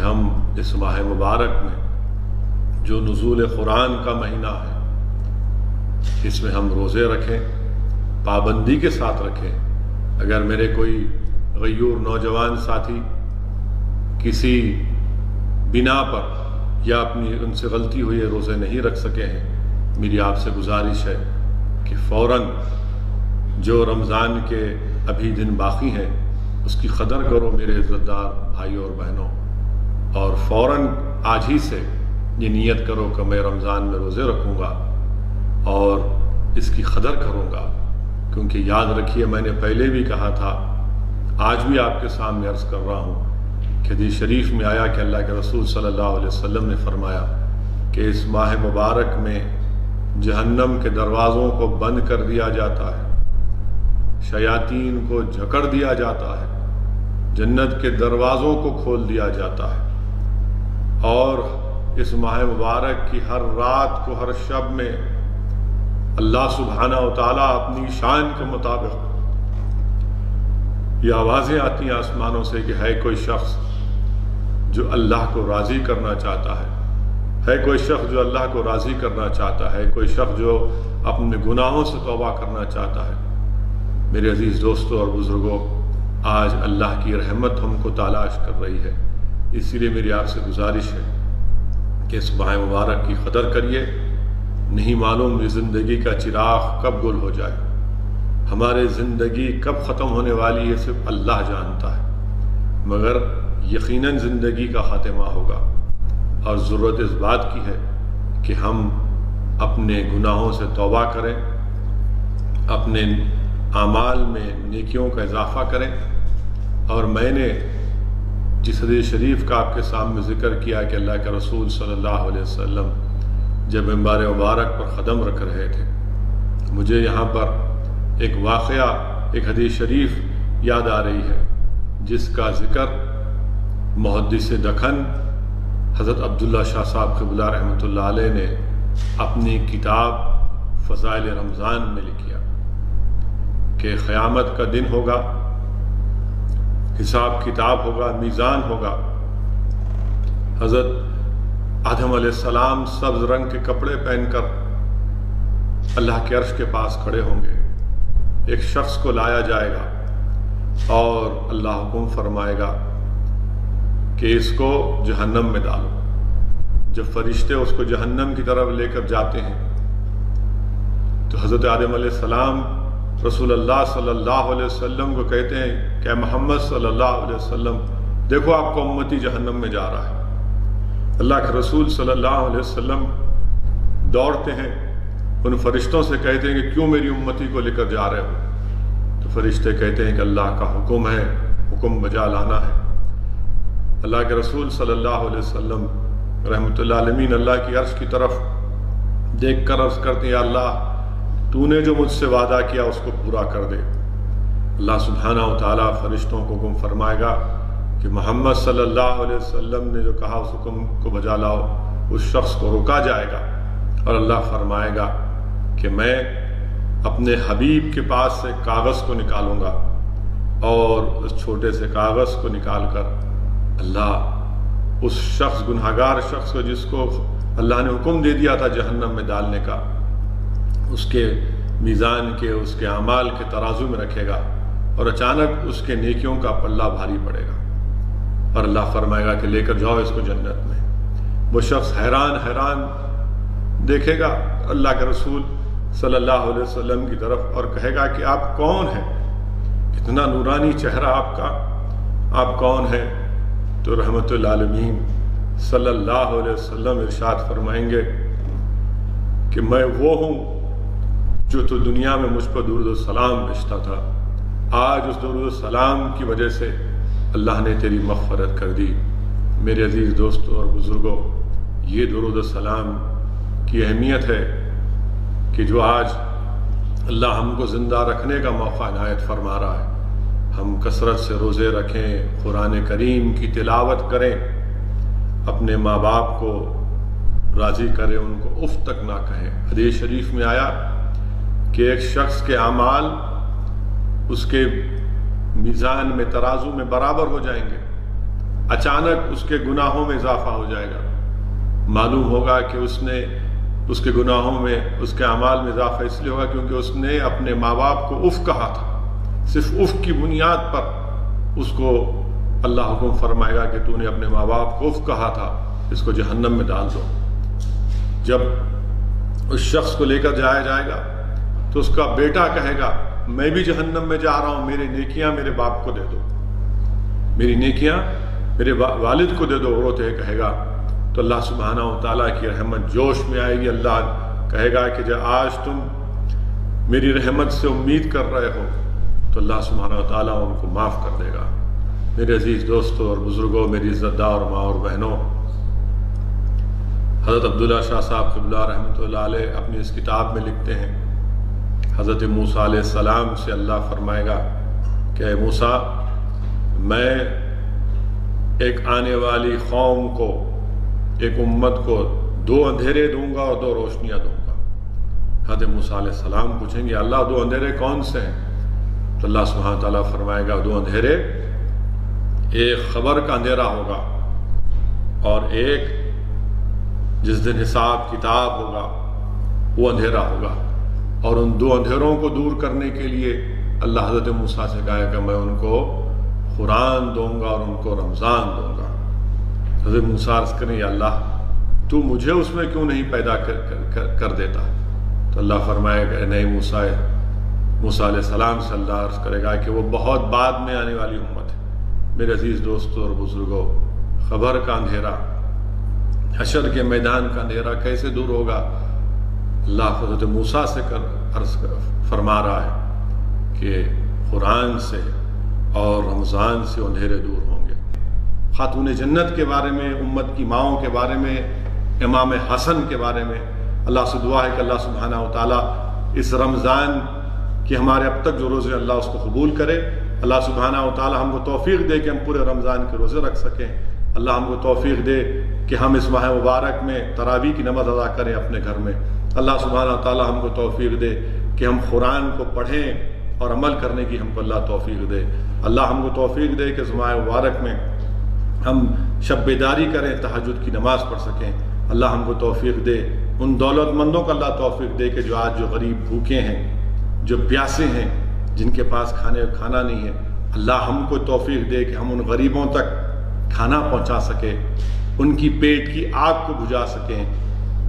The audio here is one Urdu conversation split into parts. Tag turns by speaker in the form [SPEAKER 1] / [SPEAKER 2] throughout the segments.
[SPEAKER 1] ہم اس ماہ مبارک میں جو نزول قرآن کا مہینہ ہے اس میں ہم روزے رکھیں، پابندی کے ساتھ رکھیں۔ اگر میرے کوئی غیور نوجوان ساتھی کسی بنا پر یا اپنی ان سے غلطی ہوئی ہے روزے نہیں رکھ سکے ہیں، میری آپ سے گزارش ہے کہ فوراً جو رمضان کے ابھی دن باقی ہیں اس کی قدر کرو میرے عزت دار بھائیوں اور بہنوں، اور فوراً آج ہی سے یہ نیت کرو کہ میں رمضان میں روزے رکھوں گا اور اس کی قدر کروں گا، کیونکہ یاد رکھیے میں نے پہلے بھی کہا تھا، آج بھی آپ کے سامنے عرض کر رہا ہوں کہ حدیث شریف میں آیا کہ اللہ کے رسول صلی اللہ علیہ وسلم نے فرمایا کہ اس ماہ مبارک میں جہنم کے دروازوں کو بند کر دیا جاتا ہے، شیاطین کو جکڑ دیا جاتا ہے، جنت کے دروازوں کو کھول دیا جاتا ہے، اور اس ماہ مبارک کی ہر رات کو ہر شب میں اللہ سبحانہ و تعالیٰ اپنی شان کے مطابق یہ آوازیں آتی ہیں آسمانوں سے کہ ہے کوئی شخص جو اللہ کو راضی کرنا چاہتا ہے کوئی شخص جو اللہ کو راضی کرنا چاہتا ہے، کوئی شخص جو اپنے گناہوں سے توبہ کرنا چاہتا ہے۔ میرے عزیز دوستوں اور بزرگوں، آج اللہ کی رحمت ہم کو تلاش کر رہی ہے، اسی لیے میری آپ سے گزارش ہے کہ اس ماہ مبارک کی قدر کریے۔ نہیں معلوم یہ زندگی کا چراغ کب گل ہو جائے، ہمارے زندگی کب ختم ہونے والی ہے صرف اللہ جانتا ہے، مگر یقیناً زندگی کا خاتمہ ہوگا، اور ضرورت اس بات کی ہے کہ ہم اپنے گناہوں سے توبہ کریں، اپنے اعمال میں نیکیوں کا اضافہ کریں۔ اور میں نے جس حدیث شریف کا آپ کے سامنے ذکر کیا کہ اللہ کے رسول صلی اللہ علیہ وسلم جب منبر مبارک پر قدم رکھ رہے تھے، مجھے یہاں پر ایک واقعہ، ایک حدیث شریف یاد آ رہی ہے جس کا ذکر محدث دکن حضرت عبداللہ شاہ صاحب قبلہ رحمۃ اللہ علیہ نے اپنی کتاب فضائل رمضان میں لکھا کہ قیامت کا دن ہوگا، حساب کتاب ہوگا، میزان ہوگا، حضرت آدم علیہ السلام سبز رنگ کے کپڑے پہن کر اللہ کے عرش کے پاس کھڑے ہوں گے، ایک شخص کو لایا جائے گا اور اللہ حکم فرمائے گا کہ اس کو جہنم میں ڈالو۔ جب فرشتے اس کو جہنم کی طرف لے کر جاتے ہیں تو حضرت آدم علیہ السلام رسول اللہ صلی اللہ علیہ وسلم کو کہتے ہیں کہ محمد صلی اللہ علیہ وسلم دیکھو آپ کو امتی جہنم میں جا رہا ہے۔ اللہ کے رسول صلی اللہ علیہ وسلم دوڑتے ہیں، ان فرشتوں سے کہتے ہیں کہ کیوں میری امتی کو لے کر جا رہے ہو؟ تو فرشتے کہتے ہیں کہ اللہ کا حکم ہے، حکم بجا لانا ہے۔ اللہ کے رسول صلی اللہ علیہ وسلم رحمۃ اللہ علیہ اللہ کی عرش کی طرف دیکھ کر عرض کرتے ہیں، یا اللہ تو نے جو مجھ سے وعدہ کیا اس کو پورا کر دے۔ اللہ سبحانہ و تعالیٰ فرشتوں کو حکم فرمائے گا کہ محمد صلی اللہ علیہ وسلم نے جو کہا اس حکم کو بجا لاؤ۔ اس شخص کو روکا جائے گا اور اللہ فرمائے گا کہ میں اپنے حبیب کے پاس سے کاغذ کو نکالوں گا، اور اس چھوٹے سے کاغذ کو نکال کر اللہ اس شخص، گنہگار شخص کو جس کو اللہ نے حکم دے دیا تھا جہنم میں ڈالنے کا، اس کے میزان کے، اس کے اعمال کے ترازو میں رکھے گا، اور اچانک اس کے نیکیوں کا پلہ بھاری پڑے گا، اور اللہ فرمائے گا کہ لے کر جاؤ اس کو جنت میں۔ وہ شخص حیران حیران دیکھے گا اللہ کے رسول صلی اللہ علیہ وسلم کی طرف اور کہے گا کہ آپ کون ہیں؟ کتنا نورانی چہرہ آپ کا، آپ کون ہیں؟ تو رحمت اللہ علیہ صلی اللہ علیہ وسلم ارشاد فرمائیں گے کہ میں وہ ہوں جو تو دنیا میں مجھ پر درود السلام بھیجتا تھا، آج اس درود السلام کی وجہ سے اللہ نے تیری مغفرت کر دی۔ میرے عزیز دوستوں اور بزرگوں، یہ درود السلام کی اہمیت ہے کہ جو آج اللہ ہم کو زندہ رکھنے کا موقع عنایت فرما رہا ہے۔ ہم کثرت سے روزے رکھیں، قرآن کریم کی تلاوت کریں، اپنے ماں باپ کو راضی کریں، ان کو اف تک نہ کہیں۔ حدیث شریف میں آیا کہ ایک شخص کے اعمال اس کے میزان میں، ترازو میں برابر ہو جائیں گے، اچانک اس کے گناہوں میں اضافہ ہو جائے گا. معلوم ہوگا کہ اس کے گناہوں میں، اس کے اعمال میں اضافہ اس لیے ہوگا کیونکہ اس نے اپنے ماں باپ کو اف کہا تھا. صرف اف کی بنیاد پر اس کو اللہ حکم فرمائے گا کہ تو نے اپنے ماں باپ کو اف کہا تھا، اس کو جہنم میں ڈال دو. جب اس شخص کو لے کر جایا جائے گا تو اس کا بیٹا کہے گا میں بھی جہنم میں جا رہا ہوں، میری نیکیاں میرے باپ کو دے دو، میری نیکیاں میرے والد کو دے دو. روتے ہوئے کہے گا تو اللہ سبحانہ و تعالیٰ کی رحمت جوش میں آئے گی. اللہ کہے گا کہ جب آج تم میری رحمت سے امید کر رہے ہو تو اللہ سبحانہ و تعالیٰ ان کو معاف کر دے گا. میرے عزیز دوستوں اور بزرگوں، میری عزت دار ماں اور بہنوں، حضرت عبداللہ شاہ صاحب قبلہ رحمۃ اللہ علیہ اپنی اس کتاب میں لکھتے ہیں، حضرت موسیٰ علیہ السلام سے اللہ فرمائے گا کہ اے موسیٰ، میں ایک آنے والی قوم کو، ایک امت کو 2 اندھیرے دوں گا اور 2 روشنیاں دوں گا. حضرت موسیٰ علیہ السلام پوچھیں گے اللہ 2 اندھیرے کون سے ہیں؟ تو اللہ سبحانہ تعالیٰ فرمائے گا 2 اندھیرے، ایک خبر کا اندھیرا ہوگا اور ایک جس دن حساب کتاب ہوگا وہ اندھیرا ہوگا. اور ان 2 اندھیروں کو دور کرنے کے لیے اللہ حضرت موسیٰ سے کہا کہ میں ان کو قرآن دوں گا اور ان کو رمضان دوں گا. حضرت موسیٰ عرض کریں یا اللہ تو مجھے اس میں کیوں نہیں پیدا کر دیتا؟ تو اللہ فرمائے کہ نہیں موسیٰ علیہ السلام سے اللہ عرض کرے گا کہ وہ بہت بعد میں آنے والی امت ہے. میرے عزیز دوستوں اور بزرگوں، خبر کا اندھیرا، حشر کے میدان کا اندھیرا کیسے دور ہوگا؟ اللہ حضرت موسیٰ سے عرض فرما رہا ہے کہ قرآن سے اور رمضان سے اندھیرے دور ہوں گے. خاتون جنت کے بارے میں، امت کی ماؤں کے بارے میں، امام حسن کے بارے میں اللہ سے دعا ہے کہ اللہ سبحانہ و تعالیٰ اس رمضان کے ہمارے اب تک جو روزے اللہ اس کو قبول کرے. اللہ سبحانہ و تعالیٰ ہم کو توفیق دے کہ ہم پورے رمضان کے روزے رکھ سکیں. اللہ ہم کو توفیق دے کہ ہم اس ماہ مبارک میں تراویح کی نماز ادا کریں اپنے گھر میں. اللہ سبحانہ و تعالیٰ ہم کو توفیق دے کہ ہم قرآن کو پڑھیں اور عمل کرنے کی ہم کو اللہ توفیق دے. اللہ ہم کو توفیق دے کہ اس ماہ مبارک میں ہم شب بیداری کریں، تہجد کی نماز پڑھ سکیں. اللہ ہم کو توفیق دے. ان دولت مندوں کو اللہ توفیق دے کہ جو آج جو غریب بھوکے ہیں، جو پیاسے ہیں، جن کے پاس کھانا نہیں ہے، اللہ ہم کو توفیق دے کہ ہم ان غریبوں تک کھانا پہنچا سکیں، ان کی پیٹ کی آگ کو بجھا سکیں،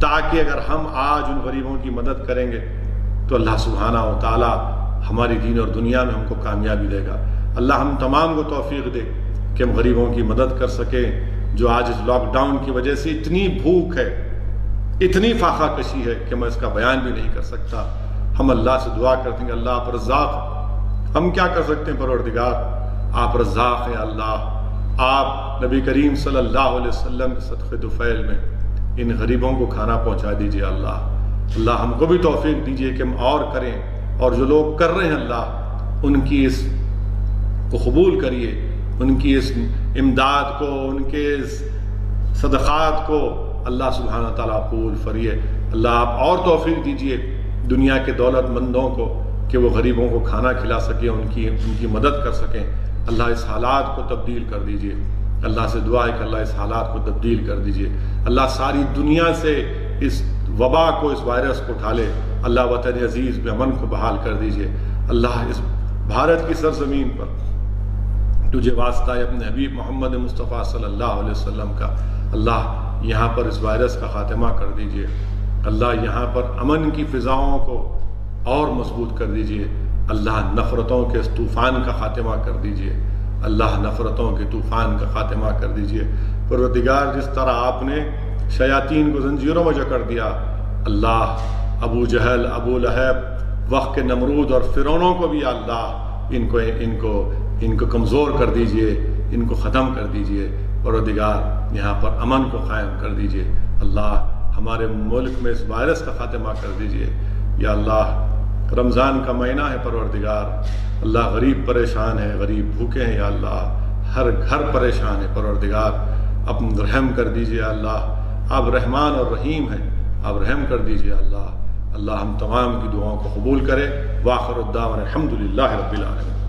[SPEAKER 1] تاکہ اگر ہم آج ان غریبوں کی مدد کریں گے تو اللہ سبحانہ و تعالیٰ ہماری دین اور دنیا میں ہم کو کامیابی دے گا. اللہ ہم تمام کو توفیق دے کہ ہم غریبوں کی مدد کر سکیں جو آج اس لاک ڈاؤن کی وجہ سے اتنی بھوک ہے، اتنی فاقہ کشی ہے کہ میں اس کا بیان بھی نہیں کر سکتا. ہم اللہ سے دعا کرتے ہیں کہ اللہ آپ رزاق، ہم کیا کر سکتے ہیں پروردگار، آپ رزاق ہیں اللہ. آپ نبی کریم صلی اللہ علیہ وسلم کے صدقے طفیل میں ان غریبوں کو کھانا پہنچا دیجئے اللہ. اللہ ہم کو بھی توفیق دیجئے کہ ہم اور کریں، اور جو لوگ کر رہے ہیں اللہ ان کی اس کو قبول کریے، ان کی اس امداد کو، ان کے اس صدقات کو اللہ سبحانہ تعالیٰ قبول فریے. اللہ آپ اور توفیق دیجئے دنیا کے دولت مندوں کو کہ وہ غریبوں کو کھانا کھلا سکیں، ان کی مدد کر سکیں. اللہ اس حالات کو تبدیل کر دیجئے. اللہ سے دعا ہے کہ اللہ اس حالات کو تبدیل کر دیجئے. اللہ ساری دنیا سے اس وبا کو، اس وائرس کو اٹھا لے. اللہ وطن عزیز میں امن کو بحال کر دیجئے. اللہ اس بھارت کی سرزمین پر تجھے واسطہ ہے اپنے حبیب محمد مصطفیٰ صلی اللہ علیہ وسلم کا، اللہ یہاں پر اس وائرس کا خاتمہ کر دیجئے. اللہ یہاں پر امن کی فضاؤں کو اور مضبوط کر دیجئے. اللہ نفرتوں کے اس طوفان کا خاتمہ کر دیجئے. اللہ نفرتوں کے طوفان کا خاتمہ کر دیجئے. پروردگار جس طرح آپ نے شیاطین کو زنجیروں میں جکڑ دیا، اللہ ابو جہل، ابو لہب، وقت کے نمرود اور فرعونوں کو بھی اللہ ان کو کمزور کر دیجئے، ان کو ختم کر دیجئے. پروردگار یہاں پر امن کو قائم کر دیجئے. اللہ ہمارے ملک میں اس وائرس کا خاتمہ کر دیجئے. یا اللہ رمضان کا مہینہ ہے پروردگار، اللہ غریب پریشان ہے، غریب بھوکے ہیں. یا اللہ ہر گھر پریشان ہے پروردگار، اپنا رحم کر دیجئے. اللہ آپ رحمان اور رحیم ہیں، آپ رحم کر دیجئے. اللہ ہم تمام کی دعاؤں کو قبول کرے. وآخر الدعوانا الحمدللہ رب العالمین.